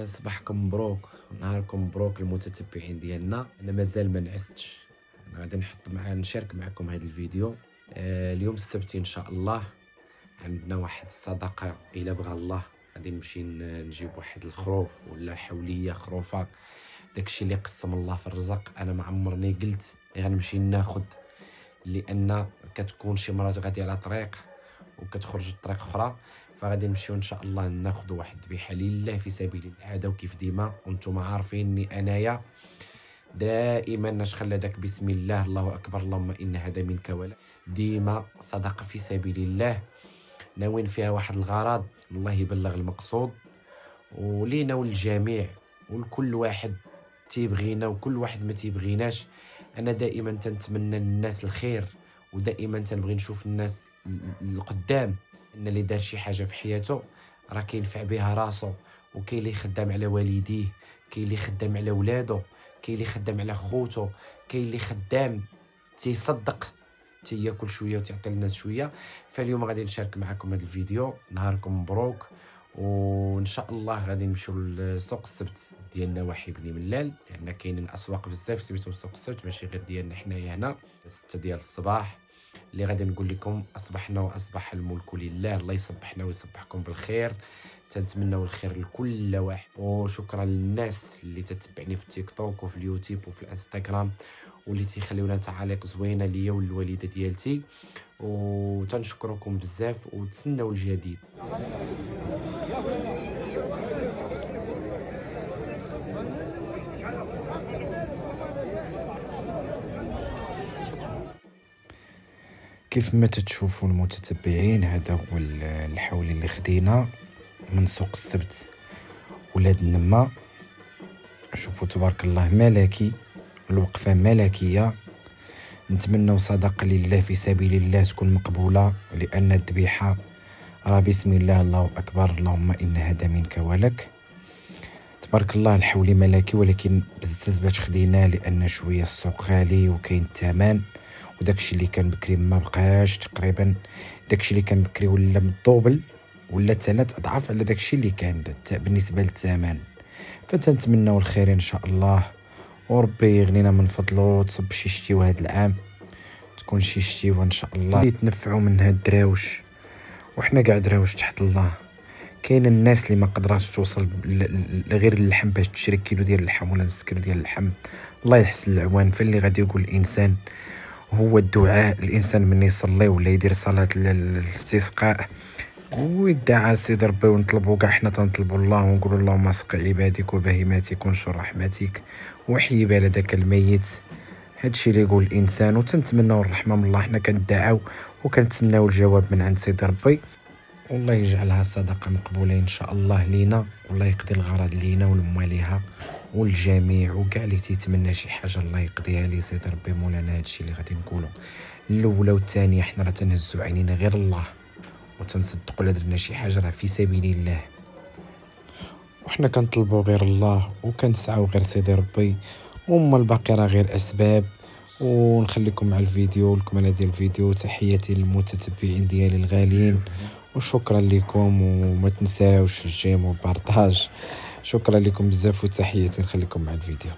صباحكم مبروك، نهاركم مبروك المتتبعين ديالنا. انا مازال ما نعستش. انا غادي نشارك معكم هذا الفيديو. اليوم السبت ان شاء الله عندنا واحد الصدقه الا بغى الله. غادي نمشي نجيب واحد الخروف ولا حوليه خروفه. داكشي اللي قسم الله في الرزق. انا ما عمرني قلت غنمشي ناخذ، لان كتكون شي مرات غادي على طريق وكتخرج الطريق اخرى، فغادي نمشيو ان شاء الله ناخذ واحد الذبيحه لله في سبيل العاده. وكيف ديما وانتم عارفيني انايا دائما نشخل هذاك بسم الله الله اكبر اللهم ان هذا منك، ولا ديما صدقه في سبيل الله ناويين فيها واحد الغرض، الله يبلغ المقصود ولينا وللجميع ولكل واحد تيبغينا وكل واحد ما تيبغيناش. انا دائما تنتمنى للناس الخير، ودائما تنبغي نشوف الناس القدام، ان اللي دار شي حاجه في حياته راه كينفع بها راسو، وكاين اللي خدام على والديه، كاين اللي خدام على ولادو، كاين اللي خدام على خوتو، كاين اللي خدام تيصدق تياكل شويه وتعطي الناس شويه. فاليوم غادي نشارك معكم هذا الفيديو. نهاركم مبروك، وان شاء الله غادي نمشيو لسوق السبت ديال نواحي بني ملال، لان كاينين اسواق بزاف سميتهم سوق السبت، ماشي غير ديالنا حنايا هنا 6 ديال الصباح، اللي غادي نقول لكم اصبحنا واصبح الملك لله. الله يصبحنا ويصبحكم بالخير. تنتمنوا الخير لكل واحد، وشكرا للناس اللي تتبعني في التيك توك وفي اليوتيوب وفي الانستغرام، واللي تيخليونا تعاليق زوينه ليا وللوالده ديالتي، وتنشكركم بزاف وتسناو الجديد. كيف ما تتشوفوا المتتبعين، هذا هو الحول اللي خدينا من سوق السبت ولاد النما. شوفوا تبارك الله ملكي، الوقفة ملكية. نتمنى صدقة لله في سبيل الله تكون مقبولة، لأن الذبيحة راه بسم الله الله أكبر اللهم إن هذا منك ولك. تبارك الله الحولي ملكي، ولكن بزز باش خديناه لأن شوية السوق غالي وكاين الثمن، وداكشي اللي كان بكري ما بقاش تقريبا. داكشي اللي كان بكري ولا مدوبل ولا 3 أضعاف على داكشي اللي كان بالنسبة للثمن. فتنتمناو الخير ان شاء الله، وربي يغنينا من فضله وتصب شي شتيوه هاد العام، تكون شي شتيوه ان شاء الله يتنفعوا من هاد الدراوش، وحنا كاع دراوش تحت الله. كاين الناس اللي ما قدراتش توصل غير اللحم باش تشري كيلو ديال اللحم ولا نص كيلو ديال اللحم. الله يحسن العوان. فاللي غادي يقول الانسان هو الدعاء. الانسان من يصلي ولا يدير صلاه الاستسقاء ويدعى سيدي ربي، ونطلبوا كاع حنا تنطلبوا الله ونقولوا اللهم اسق عبادك وبهيماتك وانشر رحمتك وحيي بلدك الميت. هادشي اللي يقول الانسان، وتنتمناو الرحمه من الله. حنا كندعاو وكنتسناو الجواب من عند سيدي ربي، والله يجعلها صدقه مقبوله ان شاء الله لينا، والله يقضي الغرض لينا ولمواليها والجميع، وكاع اللي تيتمنى شي حاجه الله يقضيها لي سيدي ربي مولانا. هادشي اللي غادي نقولو. الاولى والثانيه حنا راه تنهزو عينينا غير الله، وتنصدقوا لا درنا شي حاجه راه في سبيل الله، وحنا كنطلبوا غير الله وكنسعوا غير سيدي ربي، وما الباقي راه غير اسباب. ونخليكم مع الفيديو، الكمالة ديال الفيديو. تحياتي للمتتبعين ديالي الغاليين، وشكرا لكم، وما تنساوش الجيم والبارطاج. شكرا لكم بزاف وتحياتي. نخليكم مع الفيديو.